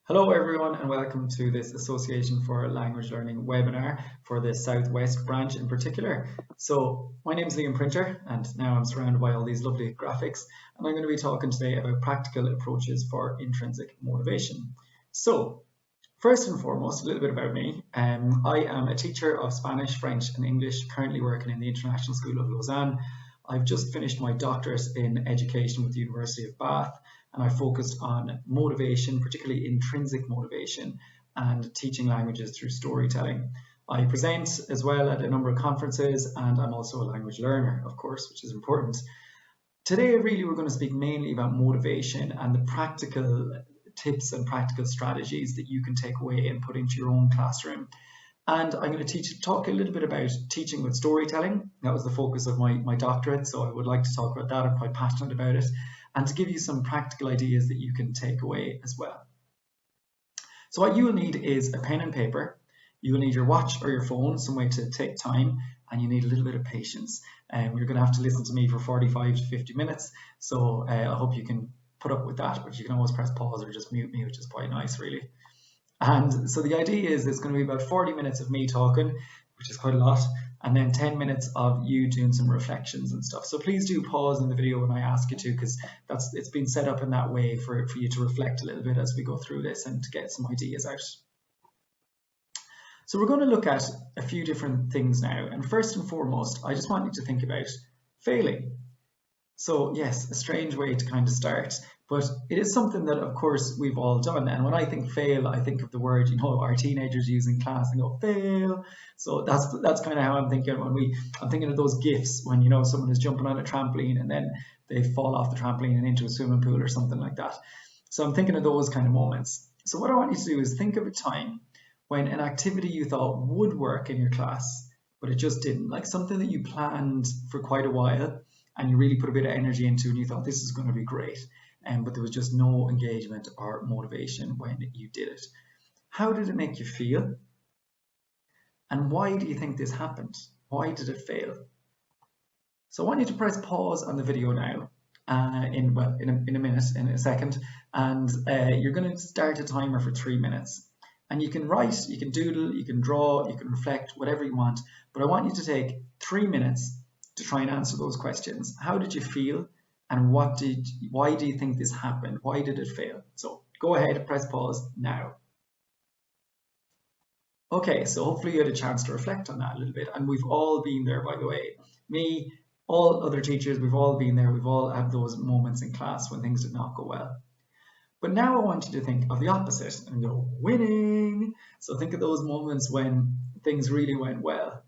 Hello everyone and welcome to this Association for Language Learning webinar for the Southwest branch in particular. So my name is Liam Printer and now I'm surrounded by all these lovely graphics and I'm going to be talking today about practical approaches for intrinsic motivation. So first and foremost, a little bit about me. I am a teacher of Spanish, French and English, currently working in the International School of Lausanne. I've just finished my doctorate in education with the University of Bath, and I focused on motivation, particularly intrinsic motivation, and teaching languages through storytelling. I present as well at a number of conferences, and I'm also a language learner, of course, which is important. Today, really, we're going to speak mainly about motivation and the practical tips and practical strategies that you can take away and put into your own classroom. And I'm going to talk a little bit about teaching with storytelling. That was the focus of my doctorate, so I would like to talk about that. I'm quite passionate about it. And to give you some practical ideas that you can take away as well. So what you will need is a pen and paper. You will need your watch or your phone, some way to take time, and you need a little bit of patience. You're going to have to listen to me for 45 to 50 minutes, so I hope you can put up with that, but you can always press pause or just mute me, which is quite nice, really. And so the idea is it's going to be about 40 minutes of me talking, which is quite a lot, and then 10 minutes of you doing some reflections and stuff. So please do pause in the video when I ask you to, because it's been set up in that way for you to reflect a little bit as we go through this and to get some ideas out. So we're going to look at a few different things now. And first and foremost, I just want you to think about failing. So yes, a strange way to kind of start, but it is something that of course we've all done. And when I think fail, I think of the word, our teenagers use in class and go fail. So that's kind of how I'm thinking I'm thinking of those GIFs when, someone is jumping on a trampoline and then they fall off the trampoline and into a swimming pool or something like that. So I'm thinking of those kind of moments. So what I want you to do is think of a time when an activity you thought would work in your class, but it just didn't, like something that you planned for quite a while and you really put a bit of energy into and you thought this is going to be great, but there was just no engagement or motivation when you did it. How did it make you feel? And why do you think this happened? Why did it fail? So I want you to press pause on the video now in a second, and you're going to start a timer for 3 minutes. And you can write, you can doodle, you can draw, you can reflect, whatever you want, but I want you to take 3 minutes to try and answer those questions. How did you feel? And why do you think this happened? Why did it fail? So go ahead, press pause now. Okay, so hopefully you had a chance to reflect on that a little bit. And we've all been there, by the way. Me, all other teachers, we've all been there. We've all had those moments in class when things did not go well. But now I want you to think of the opposite and go, winning. So think of those moments when things really went well.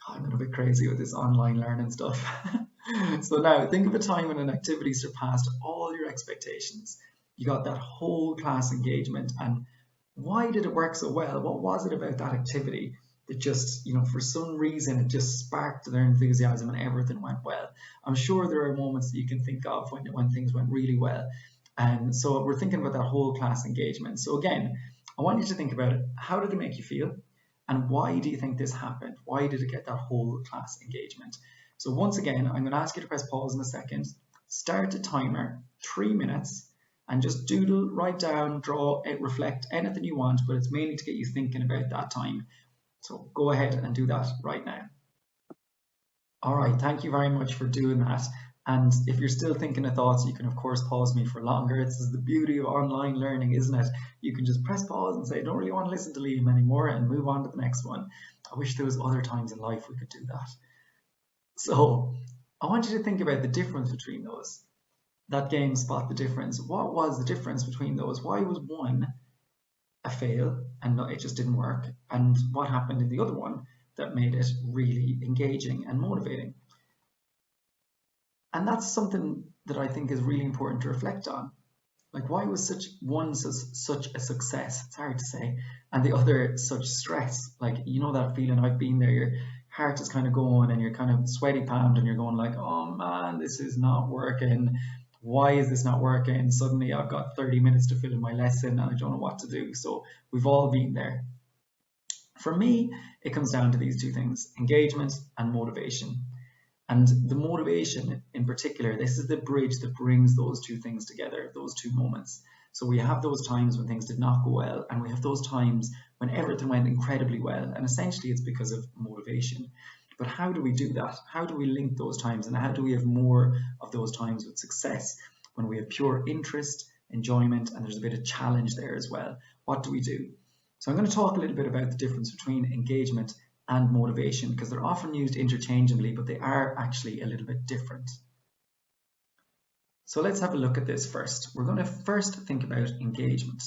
I'm going a bit crazy with this online learning stuff. So now think of a time when an activity surpassed all your expectations. You got that whole class engagement, and why did it work so well? What was it about that activity that just, for some reason it just sparked their enthusiasm and everything went well? I'm sure there are moments that you can think of when things went really well. And so we're thinking about that whole class engagement. So again, I want you to think about it. How did it make you feel? And why do you think this happened? Why did it get that whole class engagement? So once again, I'm going to ask you to press pause in a second, start a timer, 3 minutes, and just doodle, write down, draw, reflect, anything you want, but it's mainly to get you thinking about that time. So go ahead and do that right now. All right, thank you very much for doing that. And if you're still thinking of thoughts, you can of course pause me for longer. This is the beauty of online learning, isn't it? You can just press pause and say, I don't really want to listen to Liam anymore, and move on to the next one. I wish there was other times in life we could do that. So I want you to think about the difference between those. That game, spot the difference. What was the difference between those? Why was one a fail and it just didn't work? And what happened in the other one that made it really engaging and motivating? And that's something that I think is really important to reflect on. Like, why was one such a success, it's hard to say, and the other such stress? Like, that feeling, I've been there, your heart is kind of going and you're kind of sweaty palmed and you're going like, oh man, this is not working. Why is this not working? Suddenly I've got 30 minutes to fill in my lesson and I don't know what to do. So we've all been there. For me, it comes down to these two things, engagement and motivation. And the motivation in particular, this is the bridge that brings those two things together, those two moments. So we have those times when things did not go well, and we have those times when everything went incredibly well, and essentially it's because of motivation. But how do we do that? How do we link those times, and how do we have more of those times with success when we have pure interest, enjoyment, and there's a bit of challenge there as well? What do we do? So I'm going to talk a little bit about the difference between engagement and motivation, because they're often used interchangeably, but they are actually a little bit different. So let's have a look at this first. We're going to first think about engagement.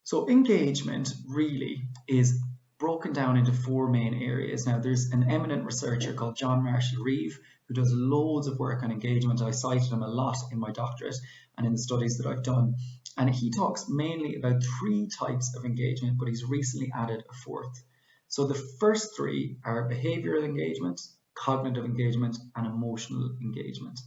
So engagement really is broken down into four main areas. Now, there's an eminent researcher called John Marshall Reeve who does loads of work on engagement. I cited him a lot in my doctorate and in the studies that I've done. And he talks mainly about three types of engagement, but he's recently added a fourth. So the first three are behavioral engagement, cognitive engagement, and emotional engagement.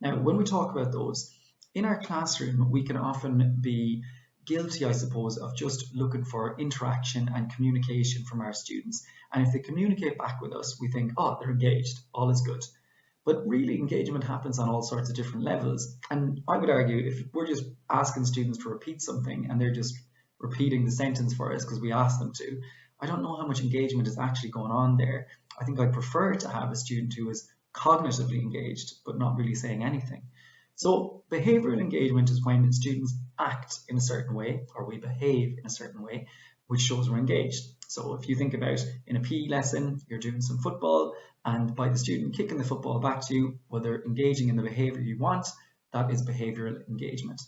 Now, when we talk about those, in our classroom, we can often be guilty, I suppose, of just looking for interaction and communication from our students. And if they communicate back with us, we think, oh, they're engaged, all is good. But really, engagement happens on all sorts of different levels. And I would argue if we're just asking students to repeat something and they're just repeating the sentence for us because we asked them to, I don't know how much engagement is actually going on there. I think I'd prefer to have a student who is cognitively engaged but not really saying anything. So behavioral engagement is when students act in a certain way, or we behave in a certain way, which shows we're engaged. So if you think about in a PE lesson, you're doing some football, and by the student kicking the football back to you, well, they're engaging in the behavior you want. That is behavioral engagement.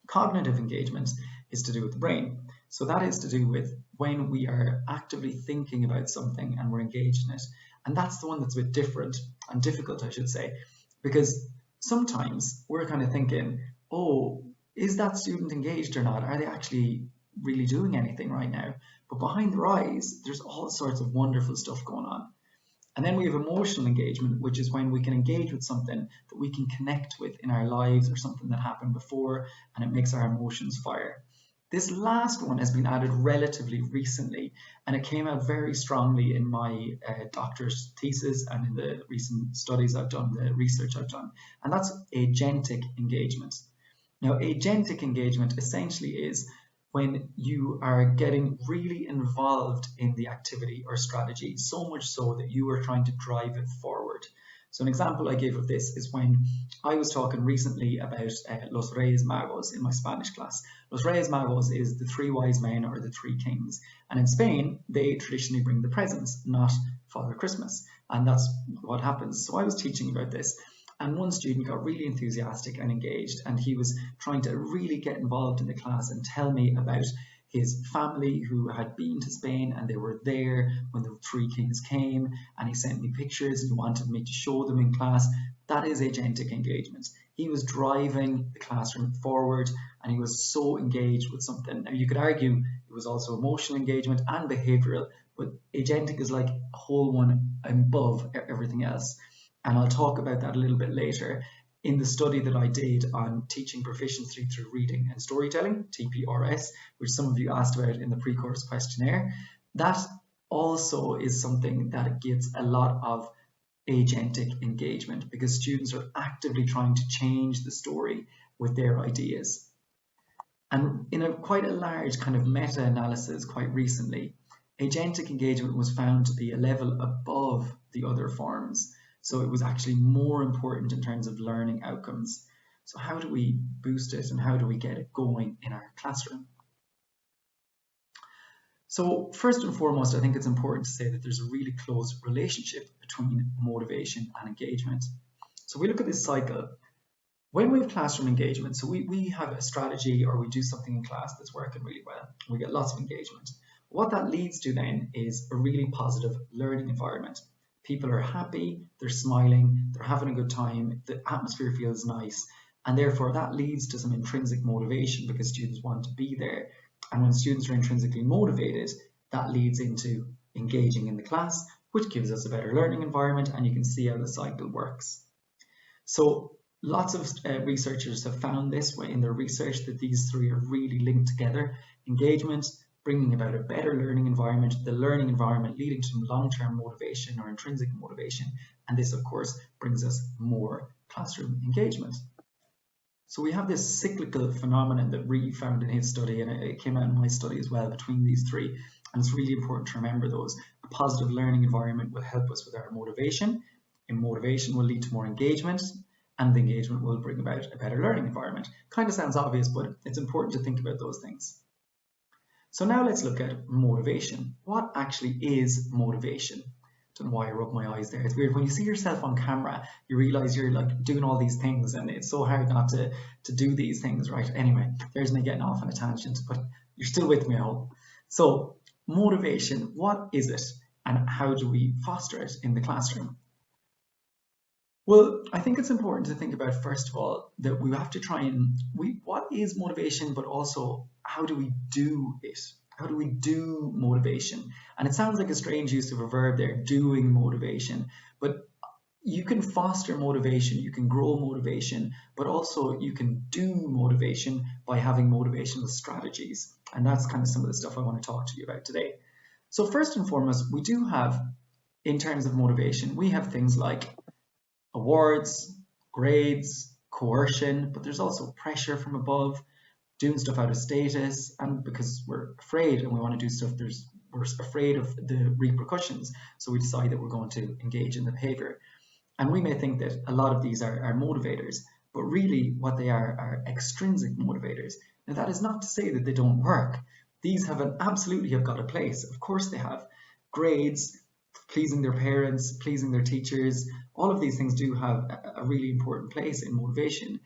Cognitive engagement is to do with the brain. So that is to do with when we are actively thinking about something and we're engaged in it. And that's the one that's a bit different and difficult, I should say, because sometimes we're kind of thinking, oh, is that student engaged or not? Are they actually really doing anything right now? But behind their eyes, there's all sorts of wonderful stuff going on. And then we have emotional engagement, which is when we can engage with something that we can connect with in our lives or something that happened before, and it makes our emotions fire. This last one has been added relatively recently, and it came out very strongly in my doctor's thesis and in the recent studies I've done, the research I've done, and that's agentic engagement. Now, agentic engagement essentially is when you are getting really involved in the activity or strategy, so much so that you are trying to drive it forward. So an example I gave of this is when I was talking recently about Los Reyes Magos in my Spanish class. Los Reyes Magos is the three wise men or the three kings. And in Spain, they traditionally bring the presents, not Father Christmas. And that's what happens. So I was teaching about this. And one student got really enthusiastic and engaged, and he was trying to really get involved in the class and tell me about his family who had been to Spain, and they were there when the three kings came, and he sent me pictures and he wanted me to show them in class. That is agentic engagement. He was driving the classroom forward, and he was so engaged with something. Now, you could argue it was also emotional engagement and behavioral, but agentic is like a whole one above everything else. And I'll talk about that a little bit later in the study that I did on teaching proficiency through reading and storytelling, TPRs, which some of you asked about in the pre-course questionnaire. That also is something that gives a lot of agentic engagement because students are actively trying to change the story with their ideas. And in quite a large kind of meta-analysis quite recently, agentic engagement was found to be a level above the other forms. So it was actually more important in terms of learning outcomes. So how do we boost it and how do we get it going in our classroom? So first and foremost, I think it's important to say that there's a really close relationship between motivation and engagement. So we look at this cycle. When we have classroom engagement, so we have a strategy or we do something in class that's working really well. We get lots of engagement. What that leads to then is a really positive learning environment. People are happy, they're smiling, they're having a good time, the atmosphere feels nice, and therefore that leads to some intrinsic motivation because students want to be there. And when students are intrinsically motivated, that leads into engaging in the class, which gives us a better learning environment, and you can see how the cycle works. So lots of researchers have found this way in their research that these three are really linked together. Engagement, bringing about a better learning environment, the learning environment leading to long-term motivation or intrinsic motivation, and this of course brings us more classroom engagement. So we have this cyclical phenomenon that Reeve found in his study, and it came out in my study as well, between these three. And it's really important to remember those. A positive learning environment will help us with our motivation, and motivation will lead to more engagement, and the engagement will bring about a better learning environment. Kind of sounds obvious, but it's important to think about those things. So now let's look at motivation. What actually is motivation? Don't know why I rubbed my eyes there. It's weird when you see yourself on camera, you realize you're like doing all these things, and it's so hard not to do these things, right? Anyway, there's me getting off on a tangent, but you're still with me, I hope. So motivation, what is it, and how do we foster it in the classroom? Well, I think it's important to think about, first of all, that we have to try and, what is motivation, but also how do we do it? How do we do motivation? And it sounds like a strange use of a verb there, doing motivation, but you can foster motivation, you can grow motivation, but also you can do motivation by having motivational strategies. And that's kind of some of the stuff I want to talk to you about today. So first and foremost, we do have, in terms of motivation, we have things like awards, grades, coercion, but there's also pressure from above, doing stuff out of status, and because we're afraid and we want to do stuff, we're afraid of the repercussions, so we decide that we're going to engage in the behavior. And we may think that a lot of these are motivators, but really what they are extrinsic motivators. Now that is not to say that they don't work. These absolutely have got a place. Of course they have. Grades, pleasing their parents, pleasing their teachers, all of these things do have a really important place in motivation.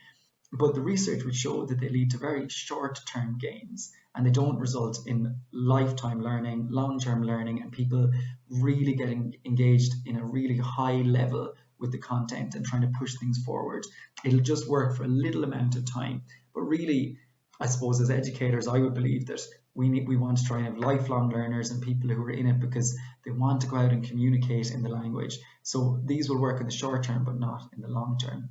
But the research would show that they lead to very short-term gains, and they don't result in lifetime learning, long-term learning, and people really getting engaged in a really high level with the content and trying to push things forward. It'll just work for a little amount of time. But really, I suppose as educators, I would believe that we want to try and have lifelong learners and people who are in it because they want to go out and communicate in the language. So these will work in the short term, but not in the long term.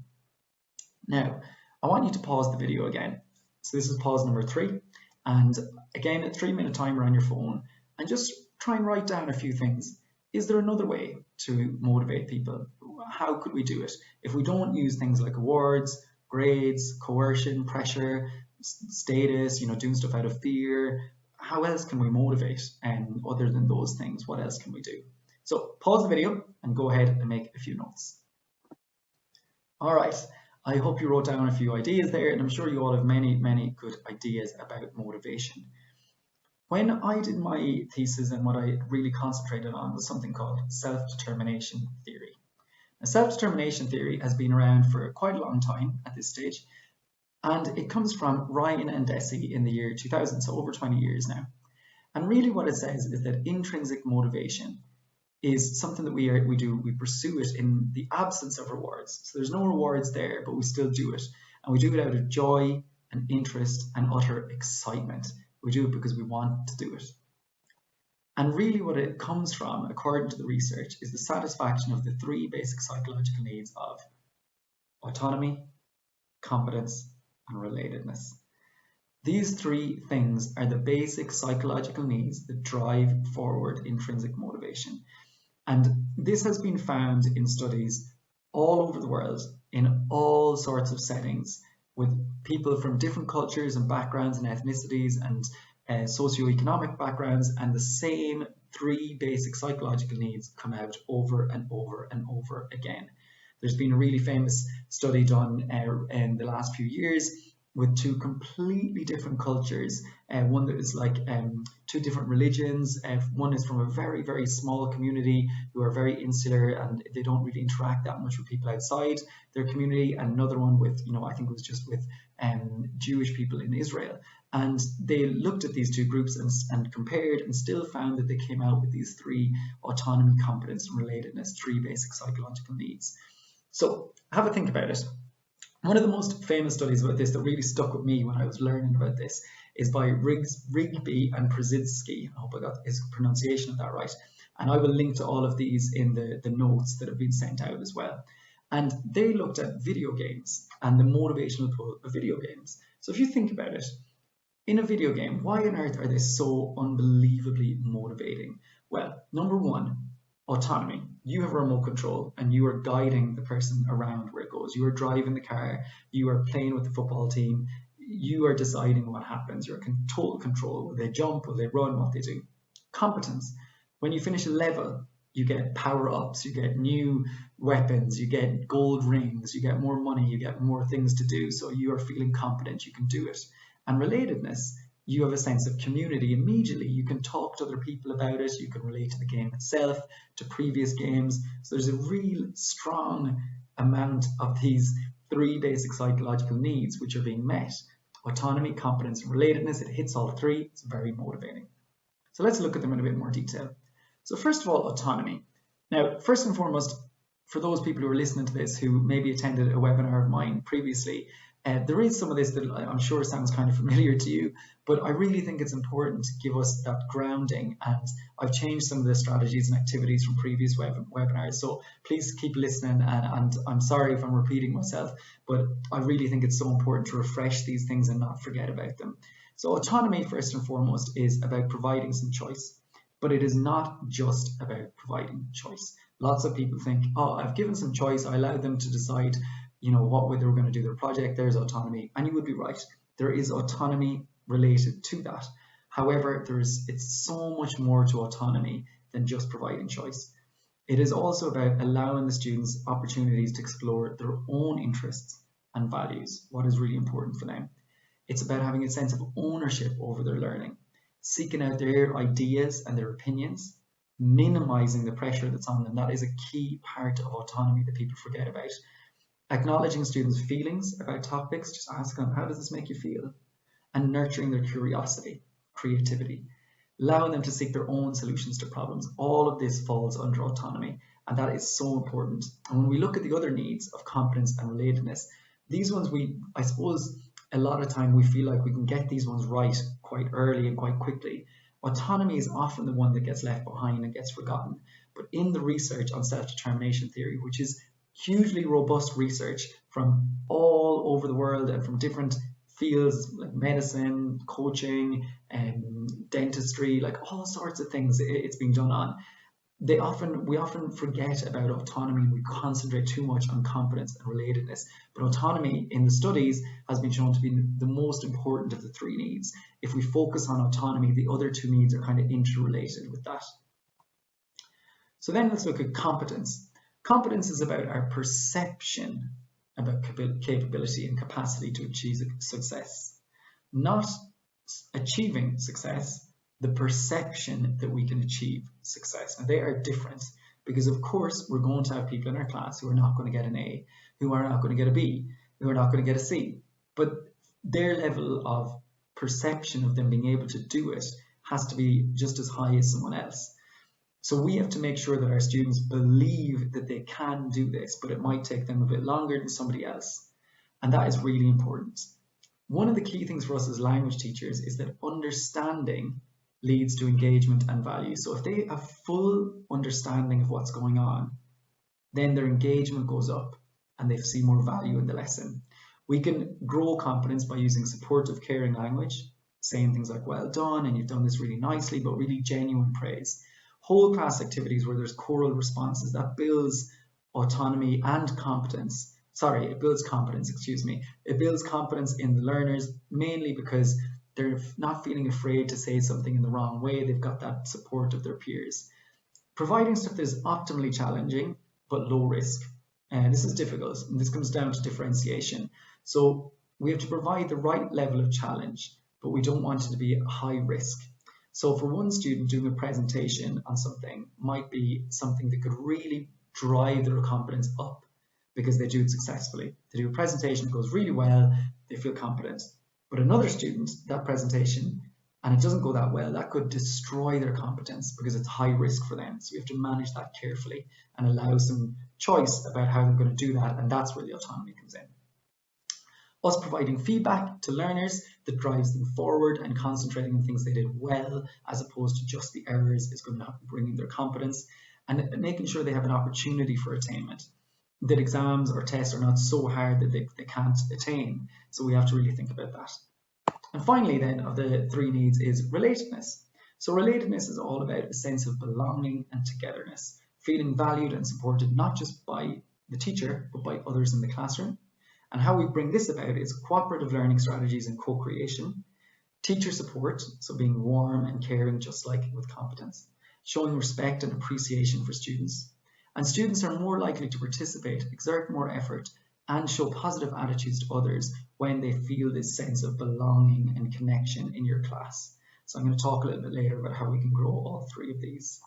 Now, I want you to pause the video again. So this is pause number 3. And again, a 3-minute timer on your phone, and just try and write down a few things. Is there another way to motivate people? How could we do it? If we don't use things like awards, grades, coercion, pressure, status, doing stuff out of fear, how else can we motivate? And other than those things, what else can we do? So pause the video and go ahead and make a few notes. All right, I hope you wrote down a few ideas there, and I'm sure you all have many, many good ideas about motivation. When I did my thesis, and what I really concentrated on was something called self-determination theory. Now, self-determination theory has been around for quite a long time at this stage, and it comes from Ryan and Deci in the year 2000, so over 20 years now. And really what it says is that intrinsic motivation is something that we pursue it in the absence of rewards. So there's no rewards there, but we still do it. And we do it out of joy and interest and utter excitement. We do it because we want to do it. And really what it comes from, according to the research, is the satisfaction of the 3 basic psychological needs of autonomy, competence, and relatedness. These 3 things are the basic psychological needs that drive forward intrinsic motivation. And this has been found in studies all over the world, in all sorts of settings, with people from different cultures and backgrounds and ethnicities and socioeconomic backgrounds, and the same 3 basic psychological needs come out over and over and over again. There's been a really famous study done in the last few years with 2 completely different cultures. One that is like 2 different religions. One is from a very, very small community who are very insular and they don't really interact that much with people outside their community. And another one with, I think it was just with Jewish people in Israel. And they looked at these 2 groups and compared, and still found that they came out with these 3: autonomy, competence, and relatedness, 3 basic psychological needs. So have a think about it. One of the most famous studies about this that really stuck with me when I was learning about this is by Rigby and Przezinski. I hope I got his pronunciation of that right. And I will link to all of these in the notes that have been sent out as well. And they looked at video games and the motivational pull of video games. So if you think about it, in a video game, why on earth are they so unbelievably motivating? Well, number one, Autonomy. You have remote control and you are guiding the person around where it goes. You are driving the car, you are playing with the football team, you are deciding what happens. You're in total control. Will they jump? Will they run? What they do? Competence. When you finish a level, you get power-ups, you get new weapons, you get gold rings, you get more money, you get more things to do. So you are feeling competent, you can do it. And relatedness, you have a sense of community immediately. You can talk to other people about it, you can relate to the game itself, to previous games. So there's a real strong amount of these 3 basic psychological needs which are being met. Autonomy, competence, and relatedness. It hits all 3. It's very motivating. So let's look at them in a bit more detail. So first of all, autonomy. Now, first and foremost, for those people who are listening to this who maybe attended a webinar of mine previously, there is some of this that I'm sure sounds kind of familiar to you, but I really think it's important to give us that grounding, and I've changed some of the strategies and activities from previous webinars, so please keep listening, and I'm sorry if I'm repeating myself, but I really think it's so important to refresh these things and not forget about them. So autonomy, first and foremost, is about providing some choice, but it is not just about providing choice. Lots of people think, oh, I've given some choice, I allowed them to decide what way they were going to do their project, there's autonomy. And you would be right. There is autonomy related to that. However, it's so much more to autonomy than just providing choice. It is also about allowing the students opportunities to explore their own interests and values, what is really important for them. It's about having a sense of ownership over their learning, seeking out their ideas and their opinions, minimizing the pressure that's on them. That is a key part of autonomy that people forget about. Acknowledging students' feelings about topics, just asking them, how does this make you feel? And nurturing their curiosity, creativity, allowing them to seek their own solutions to problems. All of this falls under autonomy, and that is so important. And when we look at the other needs of competence and relatedness, these ones I suppose a lot of time we feel like we can get these ones right quite early and quite quickly. Autonomy is often the one that gets left behind and gets forgotten. But in the research on self-determination theory, which is hugely robust research from all over the world and from different fields like medicine, coaching, dentistry, like all sorts of things it's being done on. We often forget about autonomy and we concentrate too much on competence and relatedness. But autonomy in the studies has been shown to be the most important of the 3 needs. If we focus on autonomy, the other 2 needs are kind of interrelated with that. So then let's look at competence. Competence is about our perception about capability and capacity to achieve success, not achieving success, the perception that we can achieve success. And they are different because, of course, we're going to have people in our class who are not going to get an A, who are not going to get a B, who are not going to get a C. But their level of perception of them being able to do it has to be just as high as someone else. So we have to make sure that our students believe that they can do this, but it might take them a bit longer than somebody else. And that is really important. One of the key things for us as language teachers is that understanding leads to engagement and value. So if they have full understanding of what's going on, then their engagement goes up and they see more value in the lesson. We can grow competence by using supportive, caring language, saying things like, well done, and you've done this really nicely, but really genuine praise. Whole class activities where there's choral responses, that builds autonomy and competence. Sorry, it builds competence, excuse me. It builds confidence in the learners, mainly because they're not feeling afraid to say something in the wrong way. They've got that support of their peers. Providing stuff that is optimally challenging, but low risk. And this is difficult, and this comes down to differentiation. So we have to provide the right level of challenge, but we don't want it to be high risk. So for one student, doing a presentation on something might be something that could really drive their confidence up because they do it successfully. They do a presentation that goes really well, they feel confident. But another student, that presentation, and it doesn't go that well, that could destroy their competence because it's high risk for them. So we have to manage that carefully and allow some choice about how they're going to do that, and that's where the autonomy comes in. Us providing feedback to learners that drives them forward and concentrating on things they did well as opposed to just the errors is going to bring in their competence, and making sure they have an opportunity for attainment, that exams or tests are not so hard that they can't attain. So we have to really think about that. And finally then, of the 3 needs is relatedness. So relatedness is all about a sense of belonging and togetherness. feeling valued and supported not just by the teacher, but by others in the classroom. And how we bring this about is cooperative learning strategies and co-creation, teacher support, so being warm and caring just like with competence, showing respect and appreciation for students. And students are more likely to participate, exert more effort, and show positive attitudes to others when they feel this sense of belonging and connection in your class. So I'm going to talk a little bit later about how we can grow all three of these.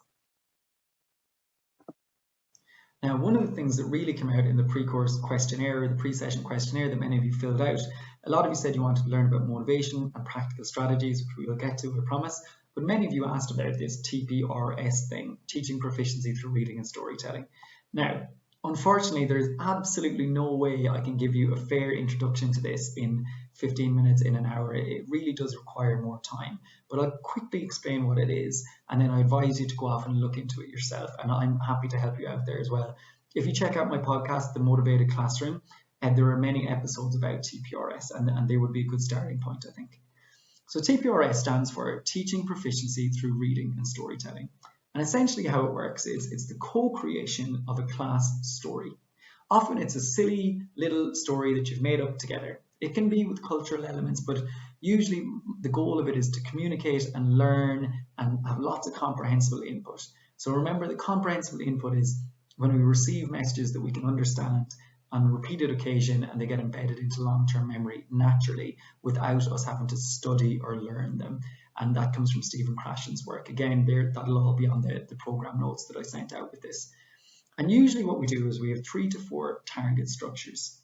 Now, one of the things that really came out in the pre-course questionnaire, or the pre-session questionnaire that many of you filled out, a lot of you said you wanted to learn about motivation and practical strategies, which we will get to, I promise. But many of you asked about this TPRs thing, teaching proficiency through reading and storytelling. Now, unfortunately, there's absolutely no way I can give you a fair introduction to this in 15 minutes, in an hour. It really does require more time. But I'll quickly explain what it is, and then I advise you to go off and look into it yourself. And I'm happy to help you out there as well. If you check out my podcast, The Motivated Classroom, there are many episodes about TPRS, and they would be a good starting point, I think. So TPRS stands for Teaching Proficiency Through Reading and Storytelling. And essentially how it works is it's the co-creation of a class story. Often it's a silly little story that you've made up together. It can be with cultural elements, but usually the goal of it is to communicate and learn and have lots of comprehensible input. So remember, the comprehensible input is when we receive messages that we can understand on a repeated occasion, and they get embedded into long-term memory naturally without us having to study or learn them. And that comes from Stephen Krashen's work. Again, that'll all be on the program notes that I sent out with this. And usually what we do is we have 3 to 4 target structures.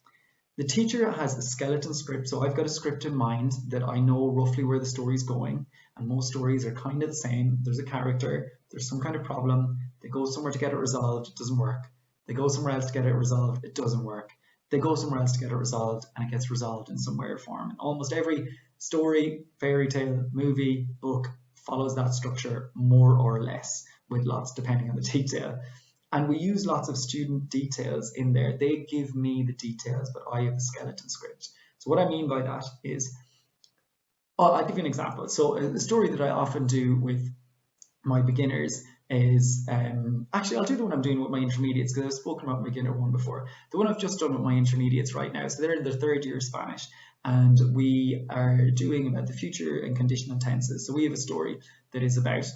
The teacher has a skeleton script, so I've got a script in mind that I know roughly where the story's going, and most stories are kind of the same. There's a character, there's some kind of problem, they go somewhere to get it resolved, it doesn't work. They go somewhere else to get it resolved, it doesn't work. They go somewhere else to get it resolved, and it gets resolved in some way or form. And almost every story, fairy tale, movie, book follows that structure more or less, with lots depending on the detail. And we use lots of student details in there. They give me the details, but I have the skeleton script. So what I mean by that is, I'll give you an example. So the story that I often do with my beginners is, actually I'll do the one I'm doing with my intermediates, because I've spoken about my beginner one before. The one I've just done with my intermediates right now, so they're in their 3rd year of Spanish, and we are doing about the future and conditional tenses. So we have a story that is about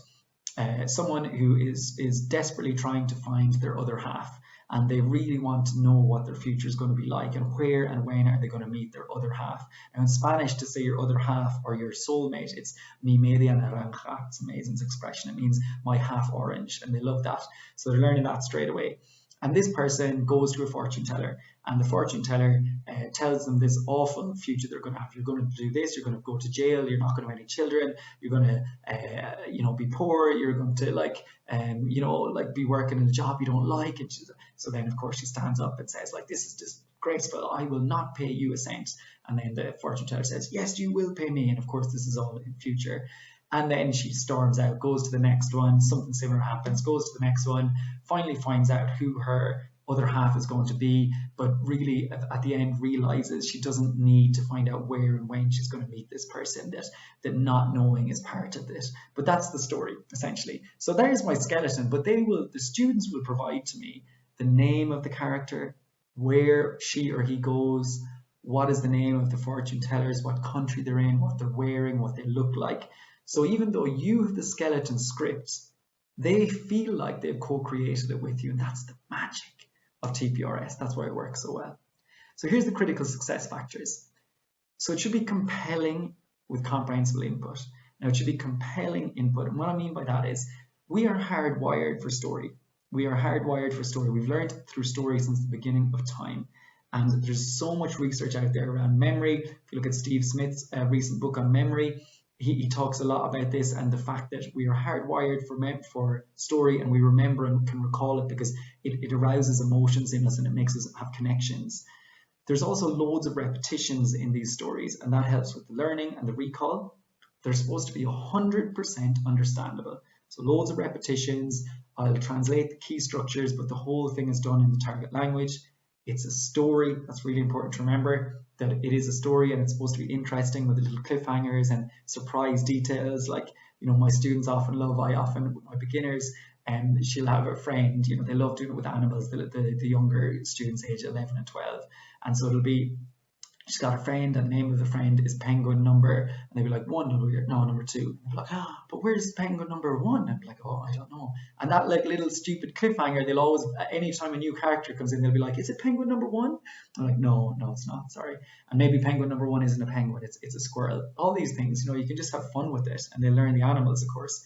someone who is desperately trying to find their other half, and they really want to know what their future is going to be like, and where and when are they going to meet their other half. Now in Spanish, to say your other half or your soulmate, it's mi media naranja. It's an amazing expression. It means my half orange, and they love that. So they're learning that straight away. And this person goes to a fortune teller, and the fortune teller tells them this awful future they're going to have. You're going to do this, you're going to go to jail, you're not going to have any children, you're going to be poor, you're going to be working in a job you don't like. And so then of course she stands up and says, like, this is disgraceful, I will not pay you a cent. And then the fortune teller says, yes, you will pay me. And of course this is all in future. And then she storms out, goes to the next one, something similar happens, goes to the next one, finally finds out who her other half is going to be, but really at the end realizes she doesn't need to find out where and when she's going to meet this person, that not knowing is part of this. But that's the story, essentially. So there's my skeleton, but the students will provide to me the name of the character, where she or he goes, what is the name of the fortune tellers, what country they're in, what they're wearing, what they look like. So even though you have the skeleton script, they feel like they've co-created it with you, and that's the magic of TPRS. That's why it works so well. So here's the critical success factors. So it should be compelling with comprehensible input. Now it should be compelling input, and what I mean by that is we are hardwired for story. We are hardwired for story. We've learned through story since the beginning of time. And there's so much research out there around memory. If you look at Steve Smith's recent book on memory, he talks a lot about this, and the fact that we are hardwired for story, and we remember and can recall it because it arouses emotions in us and it makes us have connections. There's also loads of repetitions in these stories, and that helps with the learning and the recall. They're supposed to be 100% understandable. So loads of repetitions. I'll translate the key structures, but the whole thing is done in the target language. It's a story. That's really important to remember, that it is a story, and it's supposed to be interesting with the little cliffhangers and surprise details. Like, my students often love, I often, with my beginners, she'll have a friend, they love doing it with animals, the younger students age 11 and 12. And so it'll be, she's got a friend and the name of the friend is penguin number, and they'll be like, number 2. And they'll be like, but where's penguin number 1? And I'll be like, oh, I don't know. And that like little stupid cliffhanger, they'll always, anytime a new character comes in, they'll be like, is it penguin number 1? I'm like, no, it's not, sorry. And maybe penguin number 1 isn't a penguin, it's a squirrel. All these things, you can just have fun with it, and they learn the animals, of course.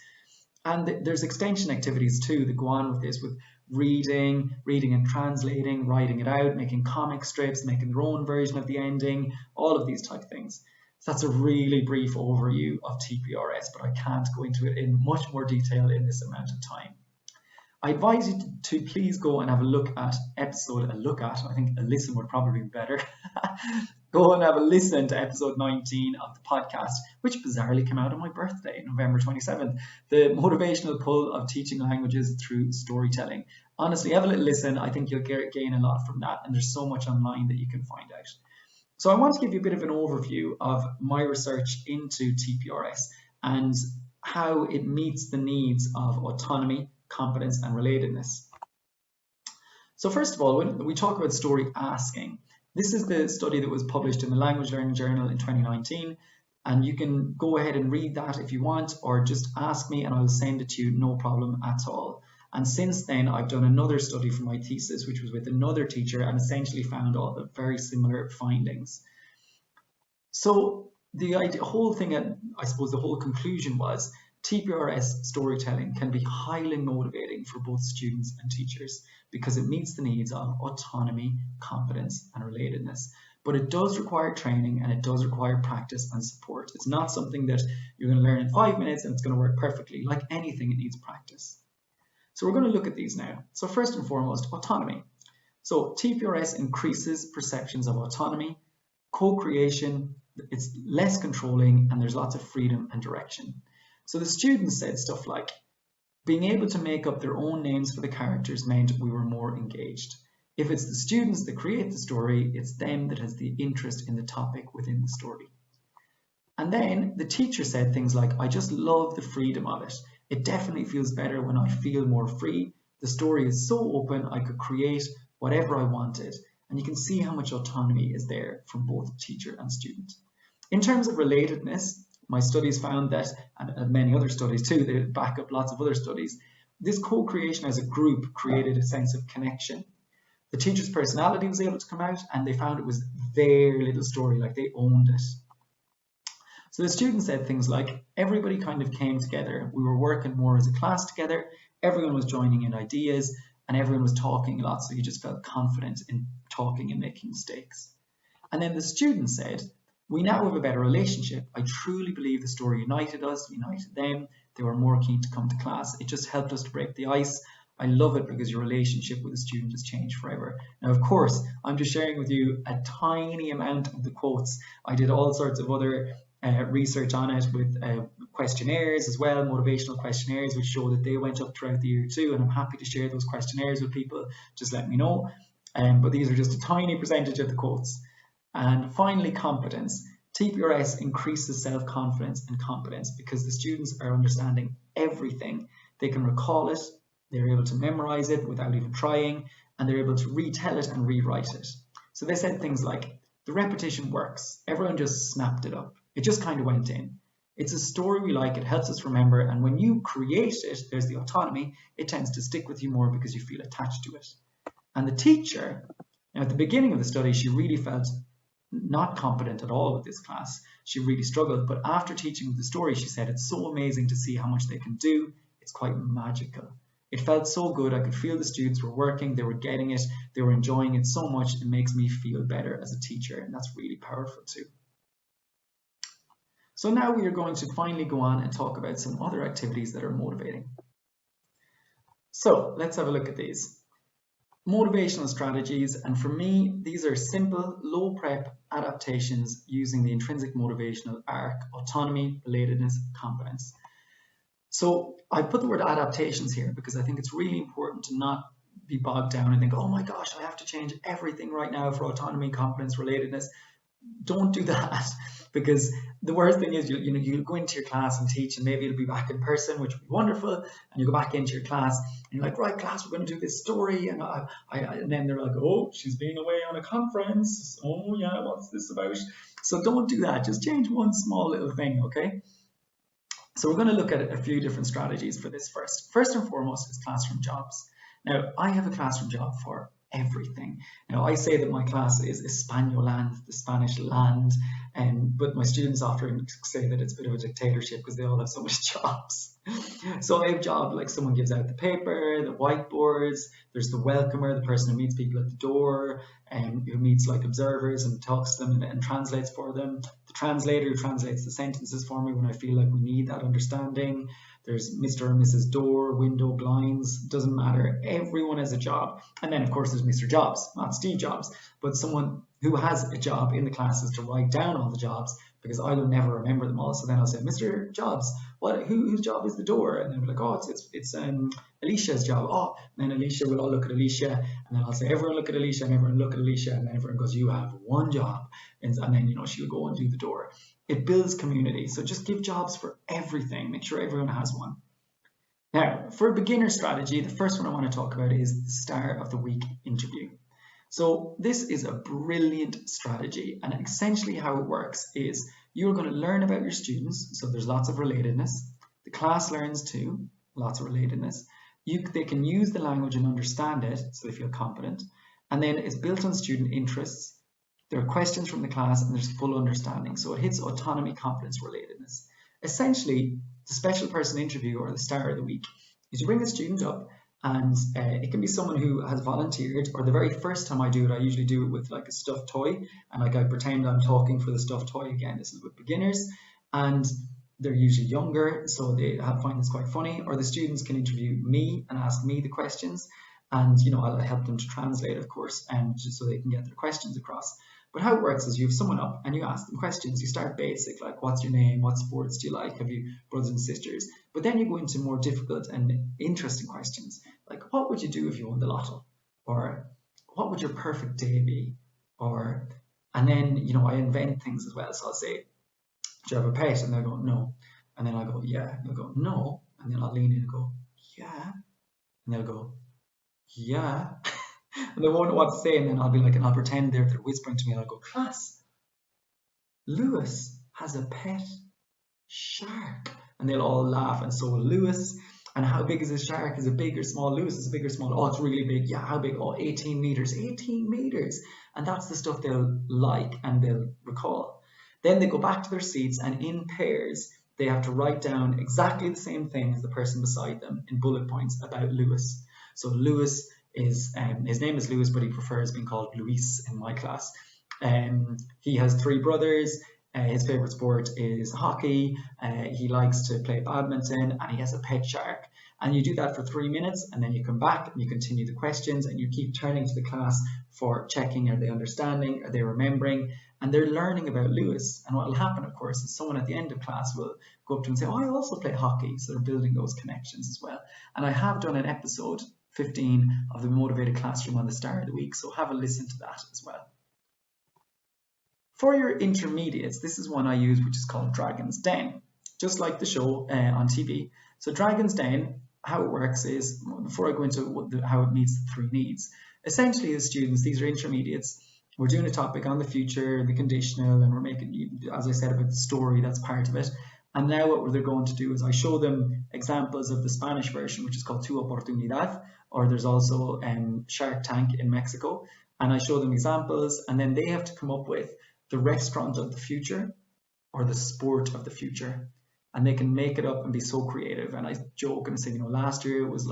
And there's extension activities too that go on with this, with reading and translating, writing it out, making comic strips, making their own version of the ending, all of these type of things. So that's a really brief overview of TPRS, but I can't go into it in much more detail in this amount of time. I advise you to please go and have a look at I think a listen would probably be better. Go and have a listen to episode 19 of the podcast, which bizarrely came out on my birthday, November 27th, the motivational pull of teaching languages through storytelling. Honestly, have a little listen. I think you'll gain a lot from that, and there's so much online that you can find out. So I want to give you a bit of an overview of my research into TPRS and how it meets the needs of autonomy, competence, and relatedness. So first of all, when we talk about story asking, this is the study that was published in the Language Learning Journal in 2019, and you can go ahead and read that if you want, or just ask me and I'll send it to you, no problem at all. And since then, I've done another study for my thesis, which was with another teacher, and essentially found all the very similar findings. So the whole thing, I suppose the whole conclusion was, TPRS storytelling can be highly motivating for both students and teachers because it meets the needs of autonomy, competence, and relatedness. But it does require training, and it does require practice and support. It's not something that you're going to learn in 5 minutes and it's going to work perfectly. Like anything, it needs practice. So we're going to look at these now. So first and foremost, autonomy. So TPRS increases perceptions of autonomy, co-creation, it's less controlling, and there's lots of freedom and direction. So the students said stuff like, being able to make up their own names for the characters meant we were more engaged. If it's the students that create the story, it's them that has the interest in the topic within the story. And then the teacher said things like, I just love the freedom of it. It definitely feels better when I feel more free. The story is so open, I could create whatever I wanted. And you can see how much autonomy is there from both teacher and student. In terms of relatedness, my studies found that, and many other studies too, they back up lots of other studies, this co-creation as a group created a sense of connection. The teacher's personality was able to come out, and they found it was their little story, like they owned it. So the students said things like, everybody kind of came together. We were working more as a class together. Everyone was joining in ideas, and everyone was talking a lot, so you just felt confident in talking and making mistakes. And then the students said, we now have a better relationship. I truly believe the story united us, united them. They were more keen to come to class. It just helped us to break the ice. I love it because your relationship with a student has changed forever. Now, of course, I'm just sharing with you a tiny amount of the quotes. I did all sorts of other research on it with questionnaires as well, motivational questionnaires, which show that they went up throughout the year too. And I'm happy to share those questionnaires with people. Just let me know. But these are just a tiny percentage of the quotes. And finally, competence. TPRS increases self-confidence and competence because the students are understanding everything. They can recall it, they're able to memorize it without even trying, and they're able to retell it and rewrite it. So they said things like, the repetition works. Everyone just snapped it up. It just kind of went in. It's a story we like, it helps us remember, and when you create it, there's the autonomy, it tends to stick with you more because you feel attached to it. And the teacher, now at the beginning of the study, she really felt not competent at all with this class. She really struggled, but after teaching the story, she said, it's so amazing to see how much they can do. It's quite magical. It felt so good. I could feel the students were working, they were getting it, they were enjoying it so much. It makes me feel better as a teacher, and that's really powerful too. So now we are going to finally go on and talk about some other activities that are motivating. So let's have a look at these. Motivational strategies, and for me, these are simple, low prep adaptations using the intrinsic motivational arc: autonomy, relatedness, competence. So I put the word adaptations here because I think it's really important to not be bogged down and think, oh my gosh, I have to change everything right now for autonomy, competence, relatedness. Don't do that. Because the worst thing is, you go into your class and teach, and maybe it'll be back in person, which would be wonderful. And you go back into your class, and you're like, right, class, we're going to do this story. And and then they're like, oh, she's been away on a conference. Oh yeah, what's this about? So don't do that. Just change one small little thing, okay? So we're going to look at a few different strategies for this first. First and foremost is classroom jobs. Now, I have a classroom job for everything. Now, I say that my class is Españoland, the Spanish land, but my students often say that it's a bit of a dictatorship because they all have so many jobs. So I have jobs like someone gives out the paper, the whiteboards, there's the welcomer, the person who meets people at the door, and who meets like observers and talks to them and translates for them. The translator who translates the sentences for me when I feel like we need that understanding. There's Mr. and Mrs. Door, window, blinds, doesn't matter. Everyone has a job. And then, of course, there's Mr. Jobs, not Steve Jobs, but someone who has a job in the classes to write down all the jobs, because I will never remember them all. So then I'll say, Mr. Jobs, whose job is the door? And then they'll be like, oh, it's Alicia's job. Oh, and then Alicia will all look at Alicia, and then I'll say, everyone look at Alicia, and everyone look at Alicia, and then everyone goes, you have one job. And then, she'll go and do the door. It builds community. So just give jobs for everything. Make sure everyone has one. Now, for a beginner strategy, the first one I want to talk about is the start of the week interview. So this is a brilliant strategy, and essentially how it works is you're going to learn about your students, so there's lots of relatedness. The class learns too, lots of relatedness. They can use the language and understand it, so they feel confident, and then it's built on student interests. There are questions from the class, and there's full understanding, so it hits autonomy, confidence, relatedness. Essentially, the special person interview, or the start of the week, is you bring a student up, and it can be someone who has volunteered, or the very first time I do it, I usually do it with like a stuffed toy, and like I pretend I'm talking for the stuffed toy. Again, this is with beginners, and they're usually younger, so they find this quite funny. Or the students can interview me and ask me the questions, and I'll help them to translate, of course, and just so they can get their questions across. But how it works is you have someone up and you ask them questions. You start basic, like what's your name, what sports do you like, have you brothers and sisters? But then you go into more difficult and interesting questions, like what would you do if you won the lotto? Or what would your perfect day be? And then, I invent things as well. So I'll say, do you have a pet? And they'll go, no. And then I'll go, yeah. And they'll go, no. And then I'll lean in and go, yeah. And they'll go, yeah. And they won't know what to say, and then I'll be like, and I'll pretend they're whispering to me, and I'll go, class, Lewis has a pet shark. And they'll all laugh, and so will Lewis. And how big is this shark? Is it big or small? Lewis, is it big or small? Oh, it's really big. Yeah, how big? Oh, 18 meters. 18 meters. And that's the stuff they'll like and they'll recall. Then they go back to their seats, and in pairs, they have to write down exactly the same thing as the person beside them in bullet points about Lewis. So Lewis is, his name is Lewis, but he prefers being called Luis in my class. He has 3 brothers. His favorite sport is hockey. He likes to play badminton, and he has a pet shark. And you do that for 3 minutes, and then you come back and you continue the questions, and you keep turning to the class for checking, are they understanding, are they remembering, and they're learning about Lewis. And what will happen, of course, is someone at the end of class will go up to him and say, oh, I also play hockey. So they're building those connections as well. And I have done an episode 15 of the Motivated Classroom on the start of the week, so have a listen to that as well. For your intermediates, this is one I use, which is called Dragon's Den, just like the show on TV. So Dragon's Den, how it works is, before I go into how it meets the 3 needs, essentially as students, these are intermediates, we're doing a topic on the future, the conditional, and we're making, as I said, about the story, that's part of it. And now what they're going to do is I show them examples of the Spanish version, which is called Tu Oportunidad, or there's also Shark Tank in Mexico. And I show them examples, and then they have to come up with the restaurant of the future or the sport of the future. And they can make it up and be so creative. And I joke and say, last year it was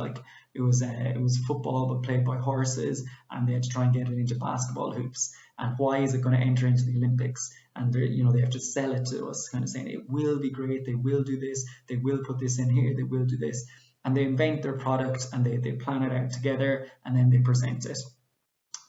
football but played by horses, and they had to try and get it into basketball hoops. And why is it going to enter into the Olympics? And they have to sell it to us, kind of saying it will be great, they will do this, they will put this in here, they will do this. And they invent their product, and they plan it out together, and then they present it.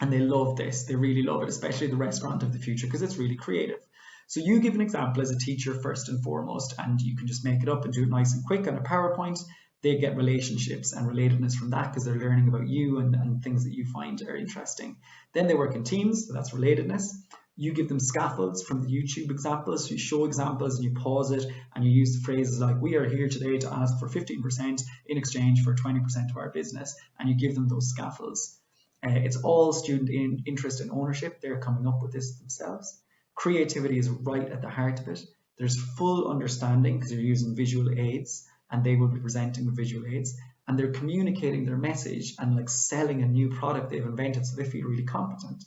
And they love this, they really love it, especially the restaurant of the future, because it's really creative. So you give an example as a teacher first and foremost, and you can just make it up and do it nice and quick on a PowerPoint. They get relationships and relatedness from that because they're learning about you and things that you find are interesting. Then they work in teams, so that's relatedness. You give them scaffolds from the YouTube examples. So you show examples and you pause it and you use the phrases like, we are here today to ask for 15% in exchange for 20% of our business, and you give them those scaffolds. It's all student interest and ownership. They're coming up with this themselves. Creativity is right at the heart of it. There's full understanding because you're using visual aids, and they will be presenting with visual aids, and they're communicating their message and like selling a new product they've invented, so they feel really competent.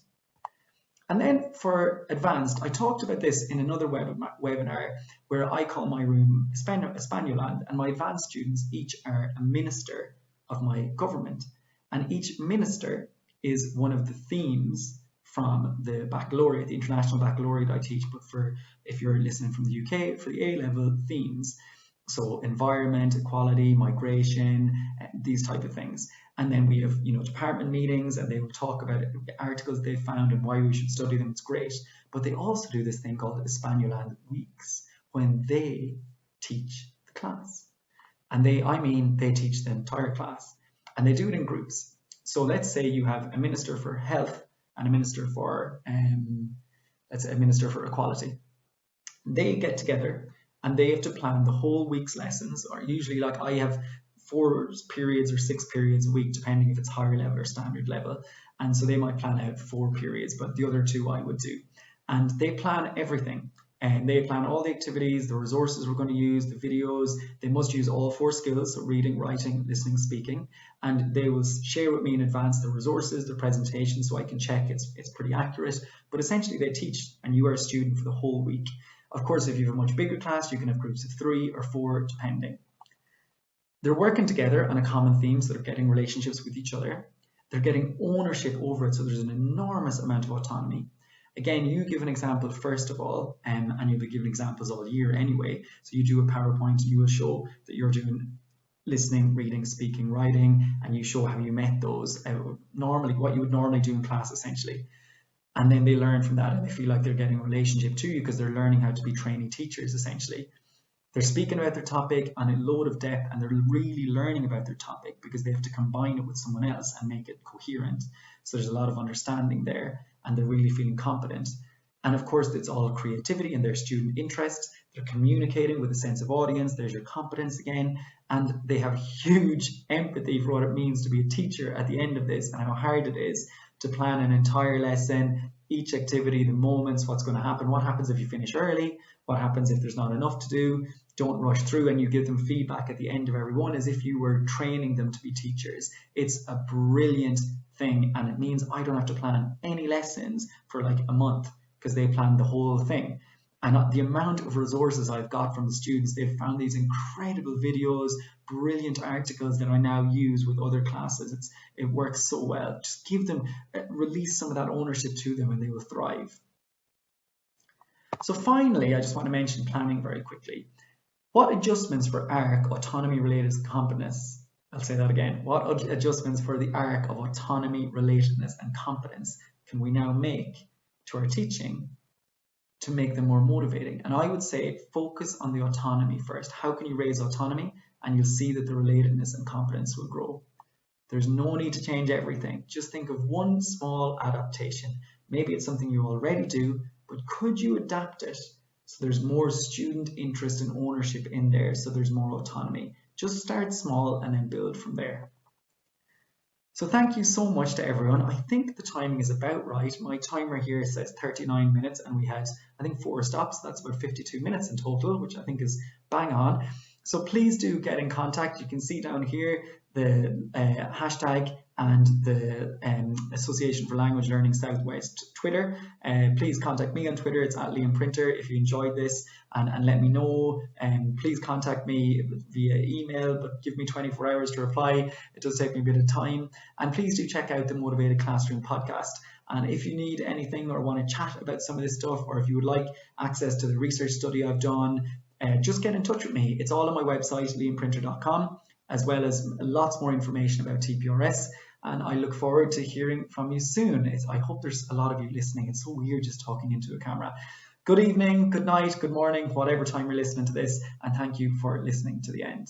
And then for advanced, I talked about this in another webinar where I call my room Espanoland, and my advanced students each are a minister of my government, and each minister is one of the themes from the baccalaureate, the international baccalaureate I teach, but for if you're listening from the UK, for the A-level themes. So environment, equality, migration, these type of things. And then we have, department meetings, and they will talk about articles they found and why we should study them. It's great. But they also do this thing called Espanoland Weeks when they teach the class. And they teach the entire class, and they do it in groups. So let's say you have a minister for health and a minister for, let's say a minister for equality. They get together and they have to plan the whole week's lessons, or usually like I have 4 periods or 6 periods a week, depending if it's higher level or standard level. And so they might plan out 4 periods, but the other 2 I would do. And they plan everything. And they plan all the activities, the resources we're going to use, the videos. They must use all 4 skills, so reading, writing, listening, speaking. And they will share with me in advance the resources, the presentation, so I can check it's pretty accurate. But essentially they teach, and you are a student for the whole week. Of course, if you have a much bigger class, you can have groups of 3 or 4, depending. They're working together on a common theme, so they're getting relationships with each other. They're getting ownership over it, so there's an enormous amount of autonomy. Again, you give an example first of all, and you'll be giving examples all year anyway. So you do a PowerPoint, you will show that you're doing listening, reading, speaking, writing, and you show how you met those, normally what you would normally do in class essentially. And then they learn from that, and they feel like they're getting a relationship to you because they're learning how to be trainee teachers essentially. They're speaking about their topic on a load of depth, and they're really learning about their topic because they have to combine it with someone else and make it coherent. So there's a lot of understanding there, and they're really feeling competent. And of course, it's all creativity and their student interest. They're communicating with a sense of audience. There's your competence again. And they have huge empathy for what it means to be a teacher at the end of this, and how hard it is to plan an entire lesson, each activity, the moments, what's going to happen, what happens if you finish early, what happens if there's not enough to do. Don't rush through, and you give them feedback at the end of every one as if you were training them to be teachers. It's a brilliant thing, and it means I don't have to plan any lessons for like a month because they plan the whole thing. And the amount of resources I've got from the students, they've found these incredible videos, brilliant articles that I now use with other classes. It works so well. Just give them, release some of that ownership to them, and they will thrive. So finally, I just want to mention planning very quickly. What adjustments for ARC, autonomy related competence, I'll say that again, what adjustments for the ARC of autonomy, relatedness and competence can we now make to our teaching to make them more motivating? And I would say focus on the autonomy first. How can you raise autonomy? And you'll see that the relatedness and competence will grow. There's no need to change everything. Just think of one small adaptation. Maybe it's something you already do, but could you adapt it so there's more student interest and ownership in there, so there's more autonomy? Just start small and then build from there. So thank you so much to everyone. I think the timing is about right. My timer here says 39 minutes, and we had, I think, 4 stops. That's about 52 minutes in total, which I think is bang on. So please do get in contact. You can see down here the hashtag and the Association for Language Learning Southwest Twitter. Please contact me on Twitter. It's @LiamPrinter if you enjoyed this, and let me know. Please contact me via email, but give me 24 hours to reply. It does take me a bit of time. And please do check out the Motivated Classroom podcast. And if you need anything or want to chat about some of this stuff, or if you would like access to the research study I've done, just get in touch with me. It's all on my website, liamprinter.com, as well as lots more information about TPRs. And I look forward to hearing from you soon. I hope there's a lot of you listening. It's so weird just talking into a camera. Good evening, good night, good morning, whatever time you're listening to this. And thank you for listening to the end.